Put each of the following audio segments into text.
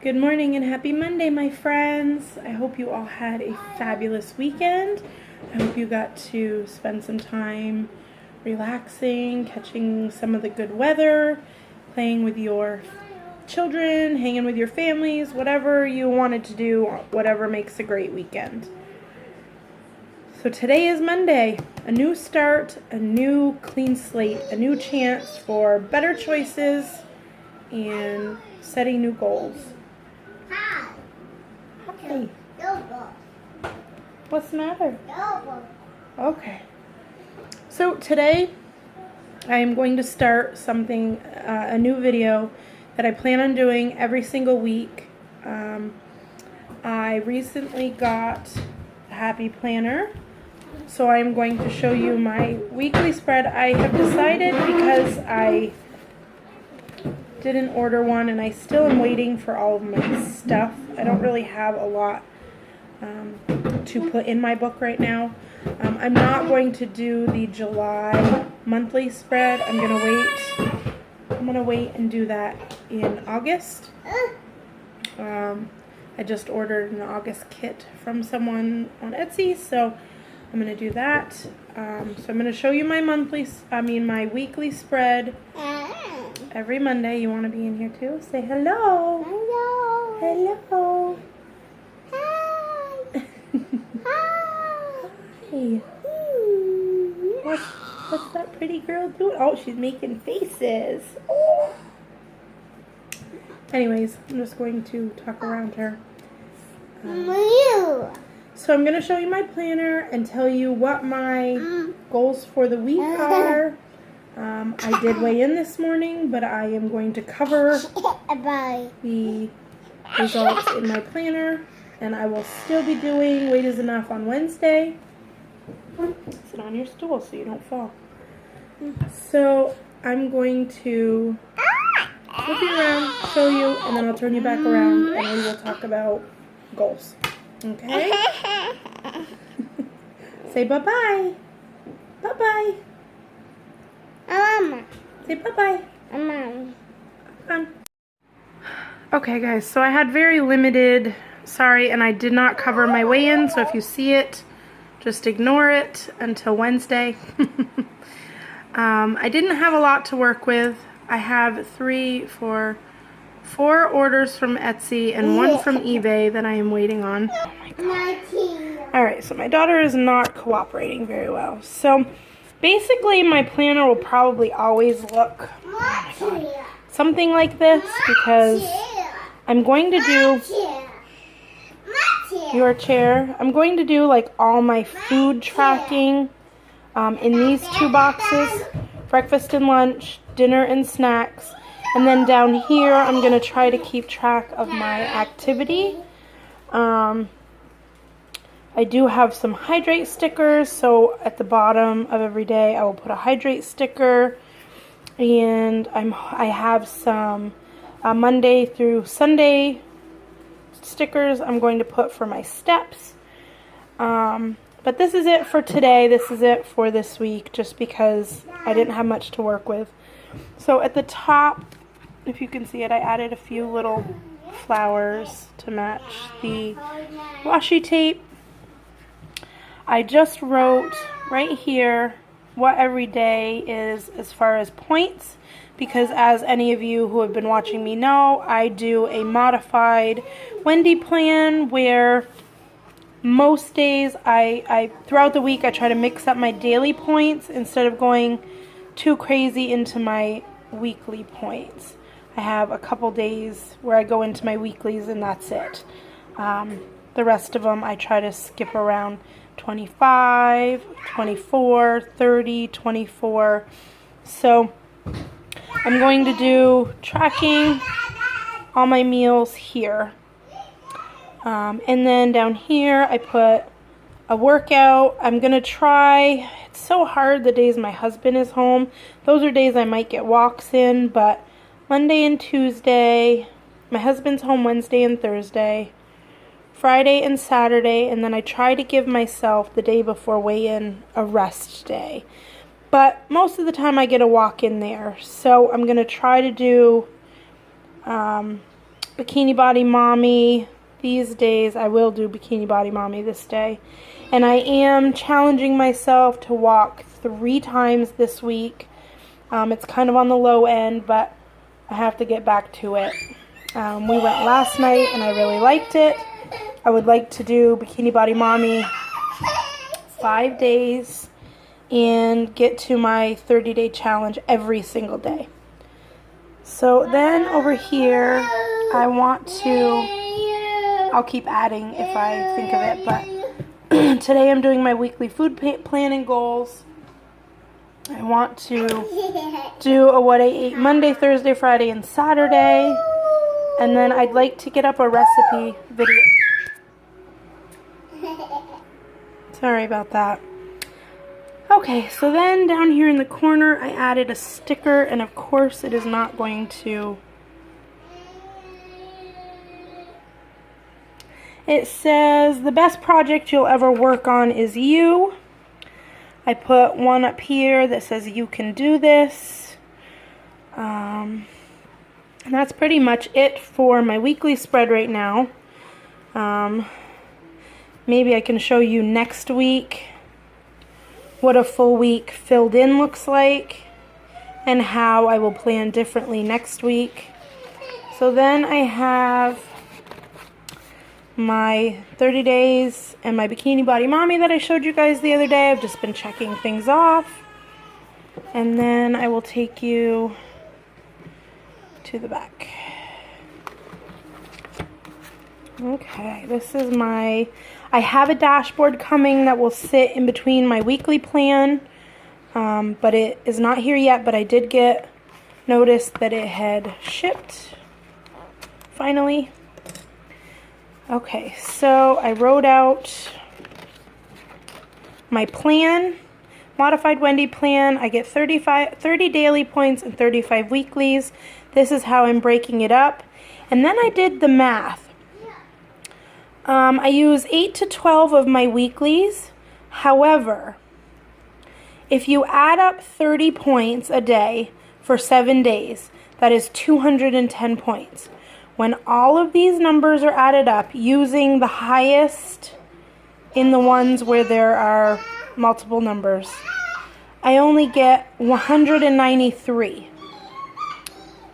Good morning and happy Monday, my friends. I hope you all had a fabulous weekend. I hope you got to spend some time relaxing, catching some of the good weather, playing with your children, hanging with your families, whatever you wanted to do, whatever makes a great weekend. So today is Monday, a new start, a new clean slate, a new chance for better choices and setting new goals. Hi. What's the matter? Okay. So today I am going to start something, a new video that I plan on doing every single week. I recently got a Happy Planner, so I am going to show you my weekly spread. I have decided, because I didn't order one and I still am waiting for all of my stuff. I don't really have a lot to put in my book right now. I'm not going to do the July monthly spread. I'm gonna wait and do that in August. I just ordered an August kit from someone on Etsy, so I'm gonna do that. So I'm gonna show you my my weekly spread. Every Monday. You want to be in here too? Say hello. Hello. Hello. Hi. Hi. What's that pretty girl doing? Oh, she's making faces. Oh. Anyways, I'm just going to talk around her. So I'm going to show you my planner and tell you what my goals for the week are. I did weigh in this morning, but I am going to cover the results in my planner, and I will still be doing Weight is Enough on Wednesday. Sit on your stool so you don't fall. So I'm going to flip you around, show you, and then I'll turn you back around, and we will talk about goals. Okay? Say bye-bye. Bye-bye. Mama. Say bye-bye. Mama. Come. Okay, guys, so I had very limited, and I did not cover my weigh-in, so if you see it, just ignore it until Wednesday. I didn't have a lot to work with. I have four orders from Etsy and one from eBay that I am waiting on. Oh my God. Alright, so my daughter is not cooperating very well. So basically my planner will probably always look something like this, because I'm going to do your chair. I'm going to do like all my food tracking in these two boxes: breakfast and lunch, dinner and snacks. And then down here, I'm going to try to keep track of my activity. I do have some hydrate stickers, so at the bottom of every day, I will put a hydrate sticker. And I have some Monday through Sunday stickers I'm going to put for my steps. But this is it for today. This is it for this week, just because I didn't have much to work with. So at the top, if you can see it, I added a few little flowers to match the washi tape. I just wrote right here what every day is as far as points, because as any of you who have been watching me know, I do a modified Wendy plan where most days throughout the week I try to mix up my daily points instead of going too crazy into my weekly points. I have a couple days where I go into my weeklies and that's it. The rest of them I try to skip around 25, 24, 30, 24. So I'm going to do tracking all my meals here. And then down here I put a workout. I'm going to try, it's so hard the days my husband is home. Those are days I might get walks in, but Monday and Tuesday, my husband's home Wednesday and Thursday, Friday and Saturday, and then I try to give myself the day before weigh-in a rest day. But most of the time I get a walk in there. So I'm going to try to do Bikini Body Mommy these days. I will do Bikini Body Mommy this day. And I am challenging myself to walk 3 times this week. It's kind of on the low end, but I have to get back to it. We went last night and I really liked it. I would like to do Bikini Body Mommy 5 days and get to my 30-day challenge every single day. So then over here, I want to, I'll keep adding if I think of it, but today I'm doing my weekly food plan and goals. I want to do a what I ate Monday, Thursday, Friday, and Saturday. And then I'd like to get up a recipe video. Sorry about that. Okay, so then down here in the corner, I added a sticker, and of course it is not going to... It says, the best project you'll ever work on is you. I put one up here that says, you can do this. And that's pretty much it for my weekly spread right now. Maybe I can show you next week what a full week filled in looks like and how I will plan differently next week. So then I have my 30 days and my Bikini Body Mommy that I showed you guys the other day. I've just been checking things off. And then I will take you to the back. Okay, this is my... I have a dashboard coming that will sit in between my weekly plan, but it is not here yet, but I did get notice that it had shipped, finally. Okay, so I wrote out my plan, modified Wendy plan. I get 30 daily points and 35 weeklies. This is how I'm breaking it up. And then I did the math. I use 8 to 12 of my weeklies. However, if you add up 30 points a day for 7 days, that is 210 points. When all of these numbers are added up, using the highest in the ones where there are multiple numbers, I only get 193.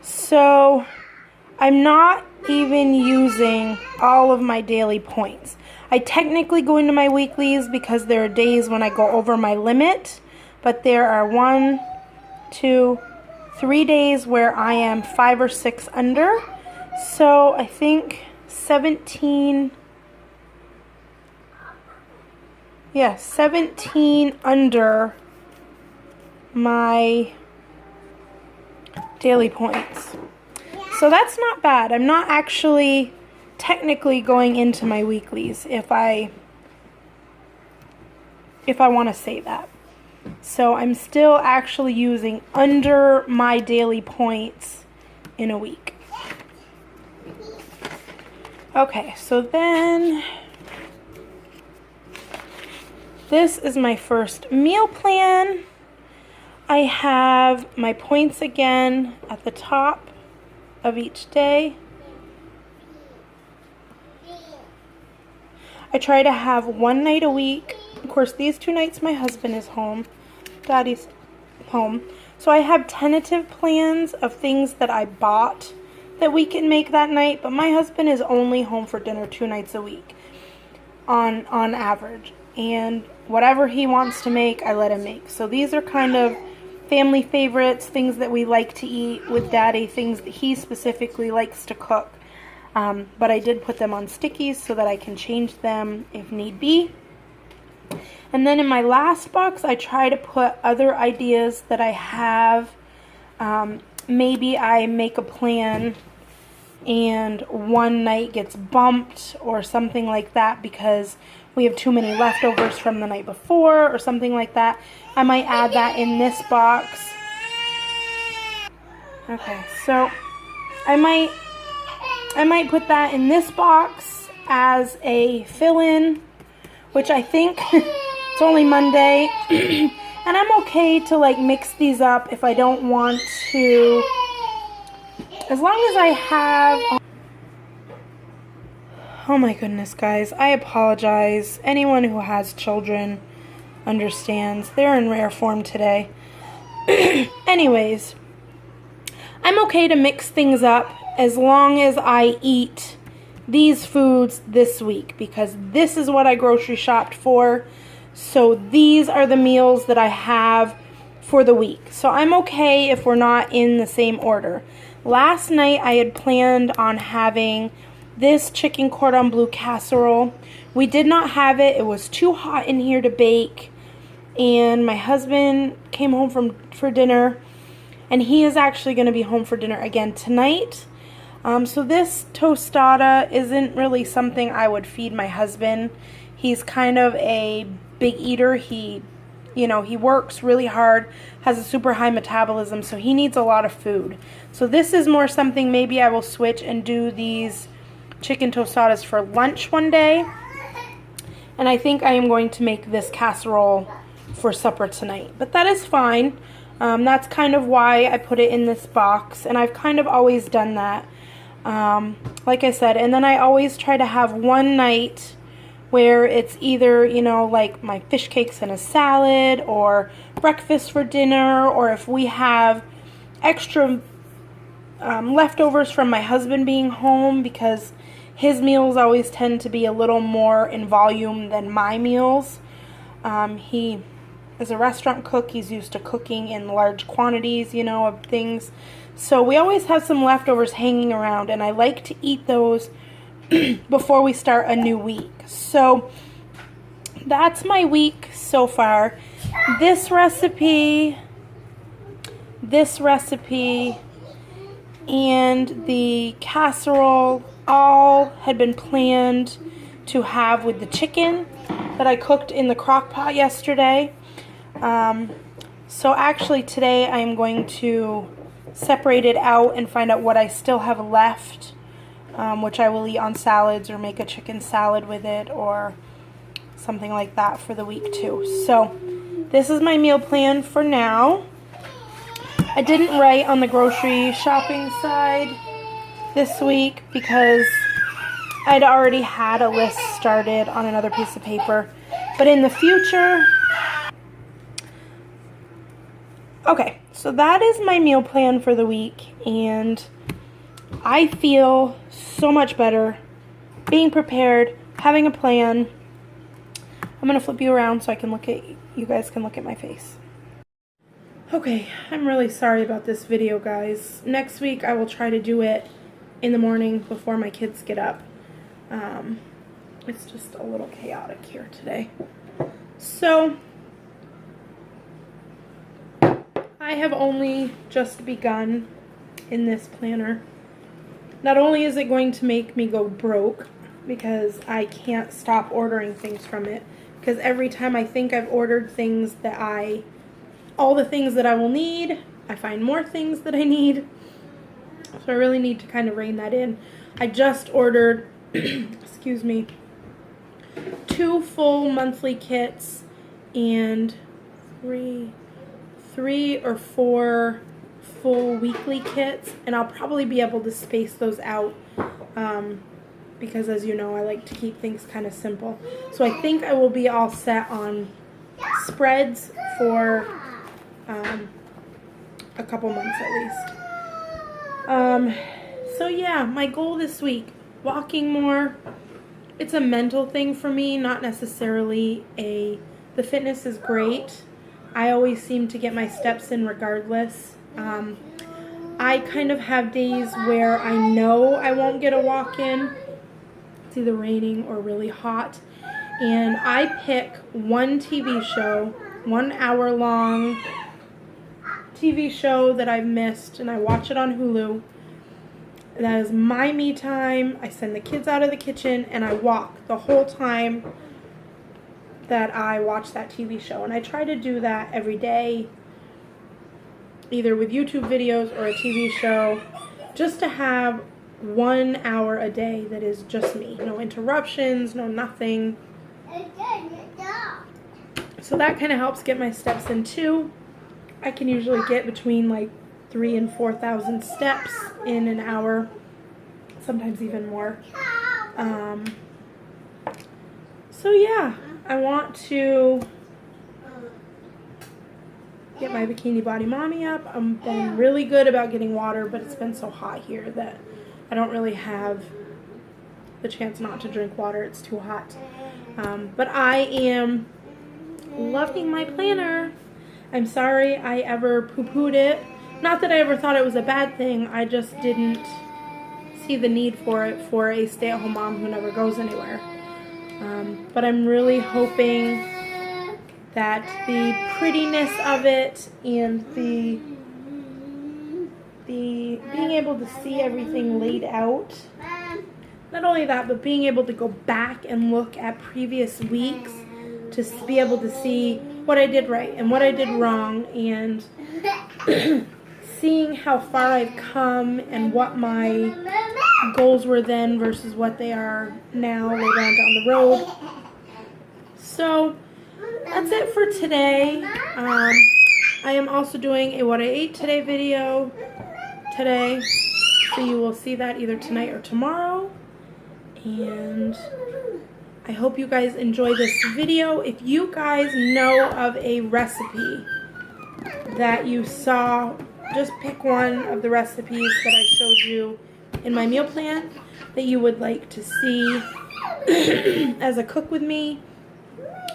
So I'm not even using all of my daily points. I technically go into my weeklies because there are days when I go over my limit, but there are 1, 2, 3 days where I am 5 or 6 under. So I think 17 under my daily points. So that's not bad. I'm not actually technically going into my weeklies if I want to say that. So I'm still actually using under my daily points in a week. Okay, so then this is my first meal plan. I have my points again at the top of each day. I try to have 1 night a week. Of course, these 2 nights my husband is home. Daddy's home. So I have tentative plans of things that I bought that we can make that night, but my husband is only home for dinner 2 nights a week on average. And whatever he wants to make, I let him make. So these are kind of family favorites, things that we like to eat with Daddy, things that he specifically likes to cook. But I did put them on stickies so that I can change them if need be. And then in my last box, I try to put other ideas that I have. Maybe I make a plan and one night gets bumped or something like that because we have too many leftovers from the night before or something like that. I might add that in this box. Okay, so I might put that in this box as a fill-in, which I think it's only Monday. And I'm okay to like mix these up if I don't want to, as long as I have, Oh my goodness, guys. I apologize. Anyone who has children understands. They're in rare form today. Anyways, I'm okay to mix things up as long as I eat these foods this week, because this is what I grocery shopped for. So these are the meals that I have for the week. So I'm okay if we're not in the same order. Last night I had planned on having this chicken cordon bleu casserole. We did not have it. It was too hot in here to bake. And my husband came home for dinner, and he is actually going to be home for dinner again tonight. So this tostada isn't really something I would feed my husband. He's kind of a big eater. He works really hard, has a super high metabolism, so he needs a lot of food. So this is more something maybe I will switch and do these chicken tostadas for lunch one day. And I think I am going to make this casserole for supper tonight. But that is fine. That's kind of why I put it in this box, and I've kind of always done that. Like I said, and then I always try to have one night where it's either, like my fish cakes and a salad, or breakfast for dinner, or if we have extra leftovers from my husband being home, because his meals always tend to be a little more in volume than my meals. He is a restaurant cook. He's used to cooking in large quantities, of things. So we always have some leftovers hanging around, and I like to eat those before we start a new week. So that's my week so far. This recipe, and the casserole all had been planned to have with the chicken that I cooked in the crock pot yesterday. So actually today I am going to separate it out and find out what I still have left, which I will eat on salads or make a chicken salad with it or something like that for the week too. So this is my meal plan for now. I didn't write on the grocery shopping side this week because I'd already had a list started on another piece of paper. But in the future... Okay, so that is my meal plan for the week, and I feel so much better being prepared, having a plan. I'm going to flip you around so you guys can look at my face. Okay, I'm really sorry about this video, guys. Next week I will try to do it in the morning before my kids get up. It's just a little chaotic here today. So I have only just begun in this planner. Not only is it going to make me go broke because I can't stop ordering things from it, because every time I think I've ordered things all the things that I will need, I find more things that I need. So I really need to kind of rein that in. I just ordered, excuse me, 2 full monthly kits and 3 or 4 full weekly kits, and I'll probably be able to space those out because, as you know, I like to keep things kind of simple. So I think I will be all set on spreads for a couple months at least. So yeah, my goal this week, walking more. It's a mental thing for me, not necessarily the fitness is great. I always seem to get my steps in regardless. I kind of have days where I know I won't get a walk in. It's either raining or really hot. And I pick one TV show, 1 hour long TV show that I've missed, and I watch it on Hulu. That is my me time. I send the kids out of the kitchen and I walk the whole time that I watch that TV show. And I try to do that every day, either with YouTube videos or a TV show, just to have 1 hour a day that is just me. No interruptions, no nothing. So that kind of helps get my steps in too. I can usually get between like 3,000 and 4,000 steps in an hour, sometimes even more. So yeah, I want to get my Bikini Body Mommy up. I'm been really good about getting water, but it's been so hot here that I don't really have the chance not to drink water. It's too hot. But I am loving my planner. I'm sorry I ever poo-pooed it. Not that I ever thought it was a bad thing. I just didn't see the need for it for a stay-at-home mom who never goes anywhere. But I'm really hoping that the prettiness of it and the being able to see everything laid out, not only that, but being able to go back and look at previous weeks to be able to see what I did right and what I did wrong, and seeing how far I've come and what my goals were then versus what they are now later on down the road. So that's it for today. I am also doing a what I ate today video today, so you will see that either tonight or tomorrow. And I hope you guys enjoy this video. If you guys know of a recipe that you saw, just pick one of the recipes that I showed you in my meal plan that you would like to see as a cook with me.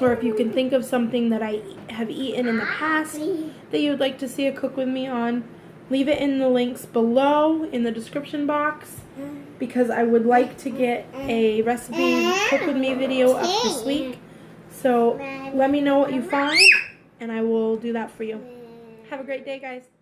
Or if you can think of something that I have eaten in the past that you would like to see a cook with me on, leave it in the links below in the description box, because I would like to get a recipe cook with me video up this week. So let me know what you find and I will do that for you. Have a great day, guys.